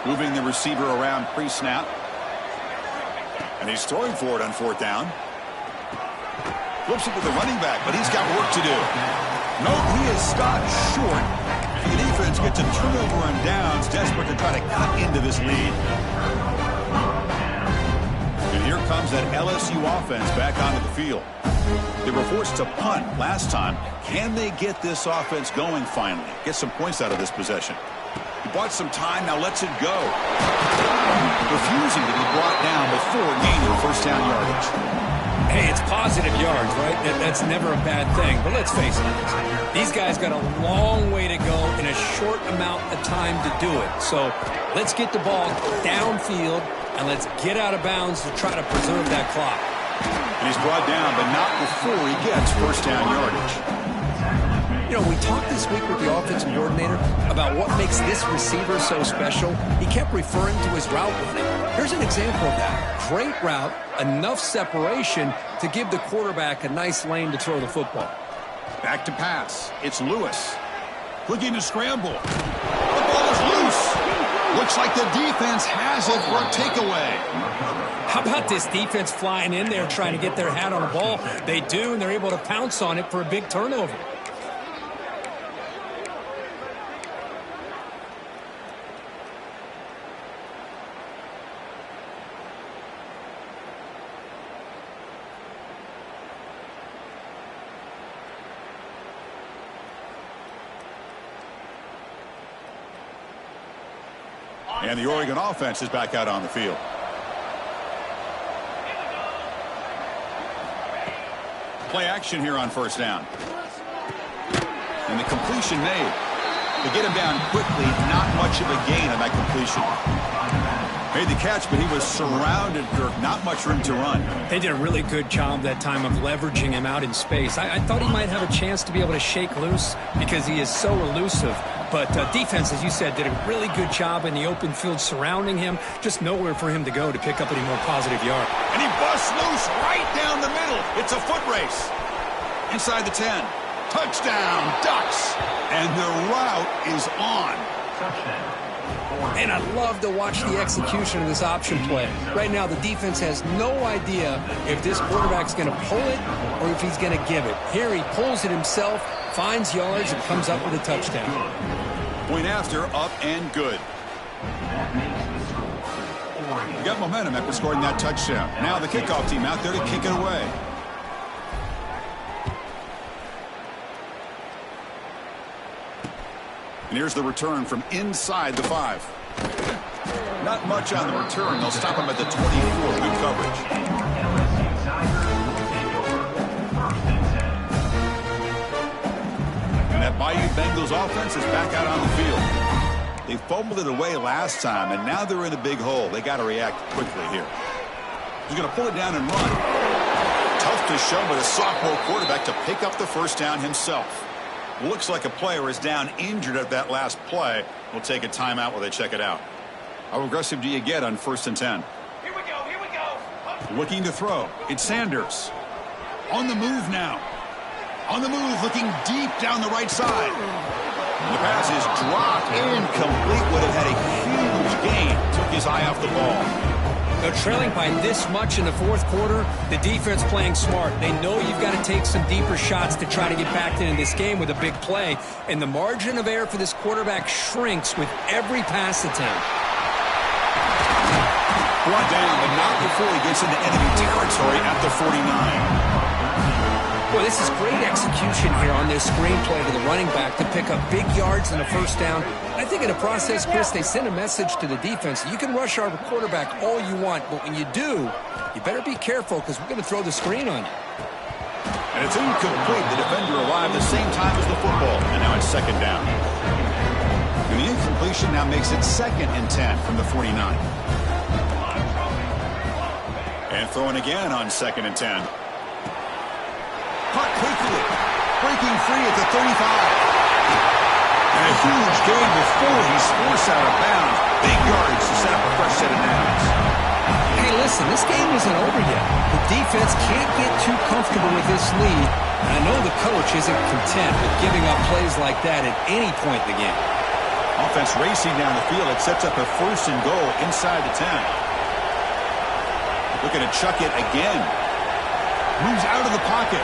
Moving the receiver around pre-snap. And he's throwing for it on 4th down. Flips it to the running back, but he's got work to do. Nope, he is stopped short. The defense gets a turnover on downs, desperate to try to cut into this lead. And here comes that LSU offense back onto the field. They were forced to punt last time. Can they get this offense going finally? Get some points out of this possession. He bought some time, now lets it go. Refusing to be brought down before gaining first down yardage. Hey, it's positive yards, right? That's never a bad thing. But let's face it, these guys got a long way to go in a short amount of time to do it. So let's get the ball downfield, and let's get out of bounds to try to preserve that clock. And he's brought down, but not before he gets first down yardage. You know, we talked this week with the offensive coordinator about what makes this receiver so special. He kept referring to his route running. Here's an example of that. Great route, enough separation to give the quarterback a nice lane to throw the football. Back to pass. It's Lewis. Looking to scramble. The ball is loose. Looks like the defense has it for a takeaway. How about this defense flying in there trying to get their hat on the ball? They do, and they're able to pounce on it for a big turnover. And the Oregon offense is back out on the field. Play action here on first down. And the completion made. They get him down quickly, not much of a gain on that completion. Made the catch, but he was surrounded, Kirk. Not much room to run. They did a really good job that time of leveraging him out in space. I thought he might have a chance to be able to shake loose because he is so elusive. But defense, as you said, did a really good job in the open field surrounding him. Just nowhere for him to go to pick up any more positive yards. And he busts loose right down the middle. It's a foot race. Inside the 10. Touchdown, Ducks. And the route is on. And I love to watch the execution of this option play. Right now, the defense has no idea if this quarterback's going to pull it or if he's going to give it. Here he pulls it himself, finds yards, and comes up with a touchdown. Point after, up and good. You got momentum after scoring that touchdown. Now the kickoff team out there to kick it away. And here's the return from inside the 5. Not much on the return. They'll stop him at the 24. Good coverage. And that Bayou Bengals offense is back out on the field. They fumbled it away last time, and now they're in a big hole. They got to react quickly here. He's going to pull it down and run. Tough to show with a sophomore quarterback to pick up the first down himself. Looks like a player is down injured at that last play. We'll take a timeout while they check it out. How aggressive do you get on 1st and 10? Here we go. Looking to throw. It's Sanders. On the move now. On the move, looking deep down the right side. And the pass is dropped incomplete. Would have had a huge gain. Took his eye off the ball. They're trailing by this much in the fourth quarter. The defense playing smart. They know you've got to take some deeper shots to try to get back into this game with a big play. And the margin of error for this quarterback shrinks with every pass attempt. Brought down, but not before he gets into enemy territory at the 49. Boy, this is great execution here on this screenplay to the running back to pick up big yards and a first down. I think in the process, Chris, they send a message to the defense. You can rush our quarterback all you want, but when you do, you better be careful because we're going to throw the screen on you. And it's incomplete. The defender arrived the same time as the football, and now it's second down. And the incompletion now makes it 2nd and 10 from the 49. And throwing again on 2nd and 10. Caught quickly, breaking free at the 35. And a huge gain before he's forced out of bounds. Big yards to set up a fresh set of downs. Hey, listen, this game isn't over yet. The defense can't get too comfortable with this lead. And I know the coach isn't content with giving up plays like that at any point in the game. Offense racing down the field. It sets up a 1st and goal inside the 10. Looking to chuck it again. Moves out of the pocket.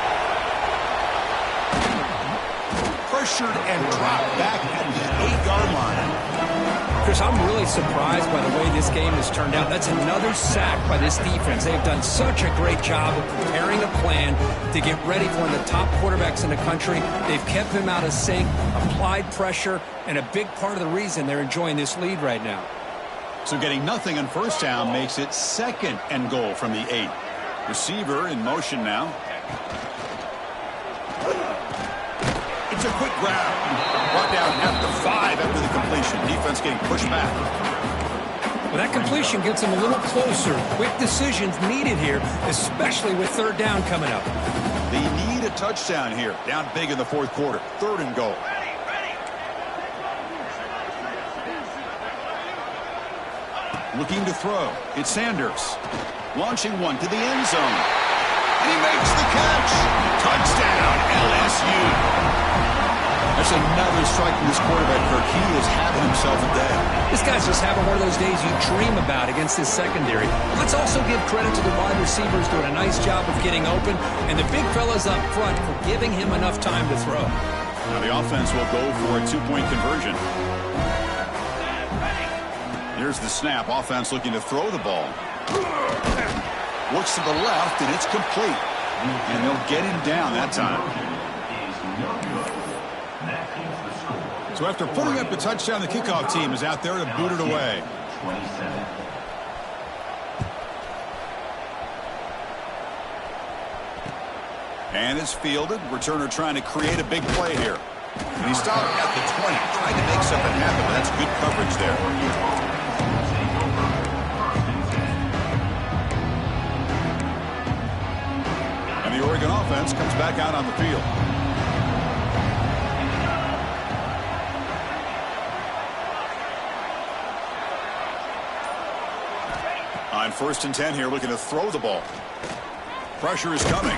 Pressured and dropped back at the 8-yard line. Chris, I'm really surprised by the way this game has turned out. That's another sack by this defense. They've done such a great job of preparing a plan to get ready for one of the top quarterbacks in the country. They've kept him out of sync, applied pressure, and a big part of the reason they're enjoying this lead right now. So getting nothing on first down makes it 2nd and goal from the 8. Receiver in motion now. It's a quick grab. Brought down at the 5 after the completion. Defense getting pushed back. Well, that completion gets them a little closer. Quick decisions needed here, especially with 3rd down coming up. They need a touchdown here. Down big in the 4th quarter. 3rd and goal. Looking to throw. It's Sanders. Launching one to the end zone. And he makes the catch. Touchdown, LSU. That's another strike from this quarterback, Kirk. He is having himself a day. This guy's just having one of those days you dream about against this secondary. Let's also give credit to the wide receivers doing a nice job of getting open, and the big fellas up front for giving him enough time to throw. Now the offense will go for a 2-point conversion. Here's the snap. Offense looking to throw the ball. Looks to the left, and it's complete. And they'll get him down that time. So after putting up the touchdown, the kickoff team is out there to boot it away. And it's fielded. Returner trying to create a big play here. And he stopped at the 20, trying to make something happen, but that's good coverage there. And the Oregon offense comes back out on the field. On 1st and 10 here, looking to throw the ball. Pressure is coming.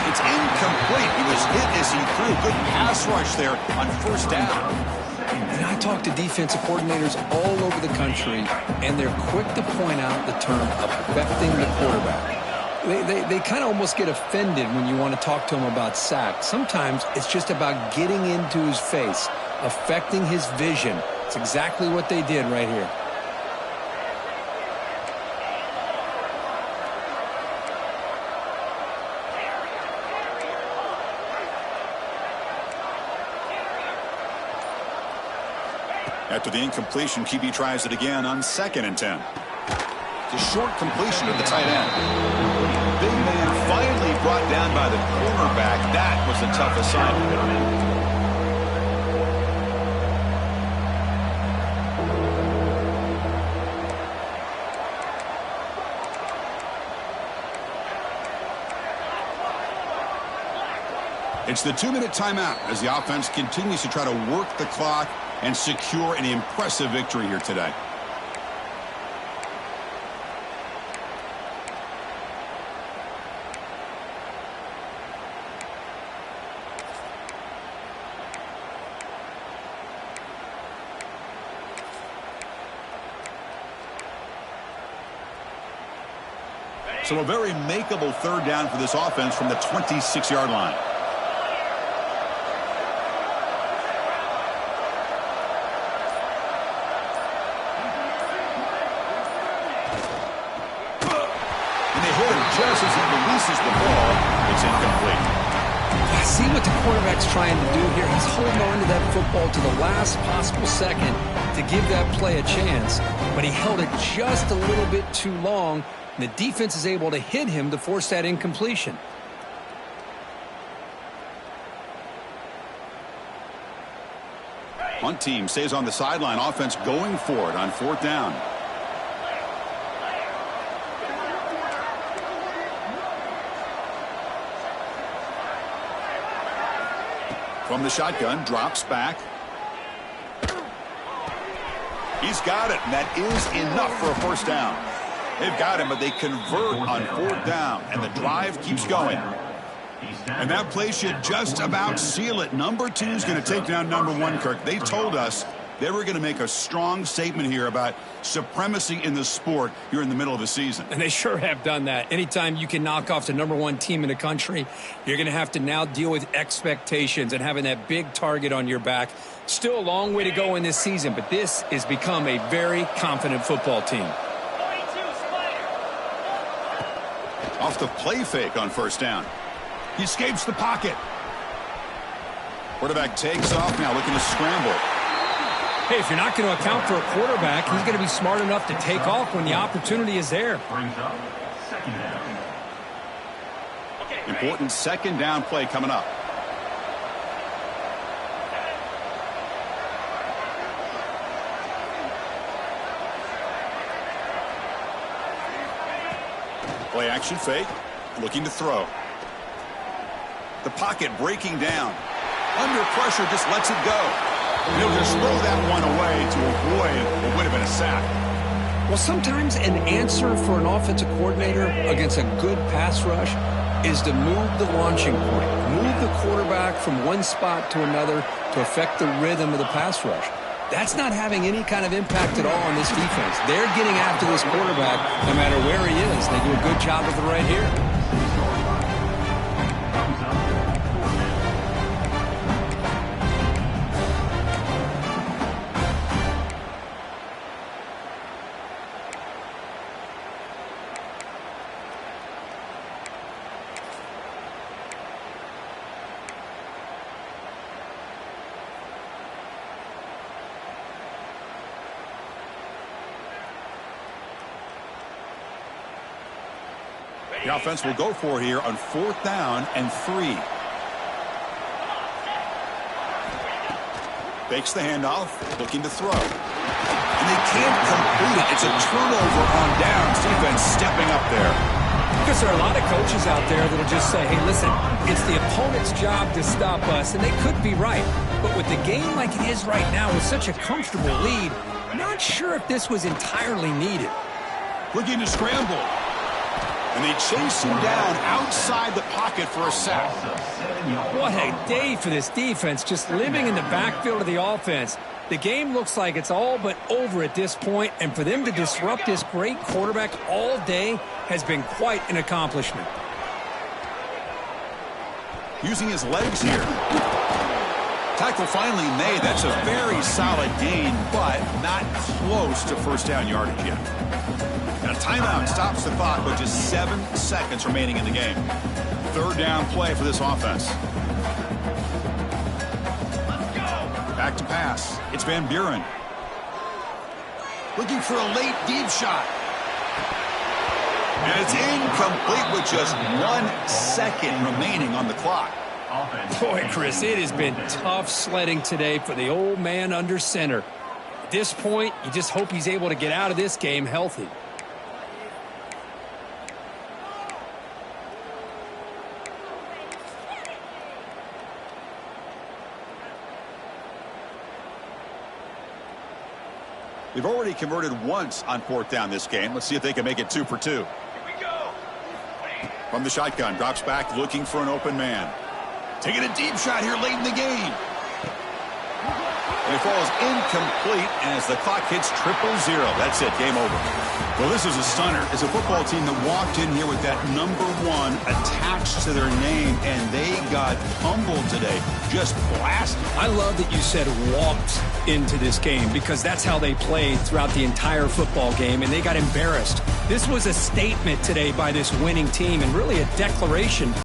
It's incomplete. He was hit as he threw. Good pass rush there on 1st down. And I talk to defensive coordinators all over the country, and they're quick to point out the term affecting the quarterback. They kind of almost get offended when you want to talk to them about sacks. Sometimes it's just about getting into his face, affecting his vision. It's exactly what they did right here. After the incompletion, QB tries it again on 2nd and 10. It's a short completion to the tight end. Big man finally brought down by the cornerback. That was a tough assignment. It's the 2-minute timeout as the offense continues to try to work the clock and secure an impressive victory here today. So a very makeable 3rd down for this offense from the 26-yard line. Just as he releases the ball, it's incomplete. I see what the quarterback's trying to do here. He's holding on to that football to the last possible second to give that play a chance, but he held it just a little bit too long, and the defense is able to hit him to force that incompletion. Punt team stays on the sideline. Offense going for it on 4th down. From the shotgun, drops back. He's got it, and that is enough for a 1st down. They've got him, but they convert on 4th down, and the drive keeps going. And that play should just about seal it. Number 2 is going to take down number 1, Kirk. They told us they were going to make a strong statement here about supremacy in the sport here in the middle of the season. And they sure have done that. Anytime you can knock off the number 1 team in the country, you're going to have to now deal with expectations and having that big target on your back. Still a long way to go in this season, but this has become a very confident football team. Off the play fake on 1st down. He escapes the pocket. Quarterback takes off now, looking to scramble. Hey, if you're not going to account for a quarterback, he's going to be smart enough to take off when the opportunity is there. Important 2nd down play coming up. Play action fake, looking to throw. The pocket breaking down. Under pressure, just lets it go. He'll just throw that one away to avoid what would have been a sack. Well, sometimes an answer for an offensive coordinator against a good pass rush is to move the launching point, move the quarterback from one spot to another to affect the rhythm of the pass rush. That's not having any kind of impact at all on this defense. They're getting after this quarterback no matter where he is. They do a good job of it right here. The offense will go for here on 4th down and 3. Fakes the handoff, looking to throw. And they can't complete it. It's a turnover on downs. Defense stepping up there. Because there are a lot of coaches out there that'll just say, hey, listen, it's the opponent's job to stop us, and they could be right. But with the game like it is right now with such a comfortable lead, I'm not sure if this was entirely needed. Looking to scramble. And they chase him down outside the pocket for a sack. What a day for this defense, just living in the backfield of the offense. The game looks like it's all but over at this point, and for them to disrupt this great quarterback all day has been quite an accomplishment. Using his legs here. Tackle finally made. That's a very solid gain, but not close to first down yardage yet. Now, timeout stops the clock with just 7 seconds remaining in the game. Third down play for this offense. Back to pass. It's Van Buren. Looking for a late deep shot. And it's incomplete with just 1 second remaining on the clock. Boy, Chris, it has been tough sledding today for the old man under center. At this point, you just hope he's able to get out of this game healthy. They've already converted once on fourth down this game. Let's see if they can make it 2 for 2. Here we go. From the shotgun, drops back looking for an open man. Taking a deep shot here late in the game. And it falls incomplete as the clock hits 0-0. That's it, game over. Well, this is a stunner. It's a football team that walked in here with that number 1 attached to their name, and they got humbled today. Just blasted. I love that you said walked into this game because that's how they played throughout the entire football game, and they got embarrassed. This was a statement today by this winning team and really a declaration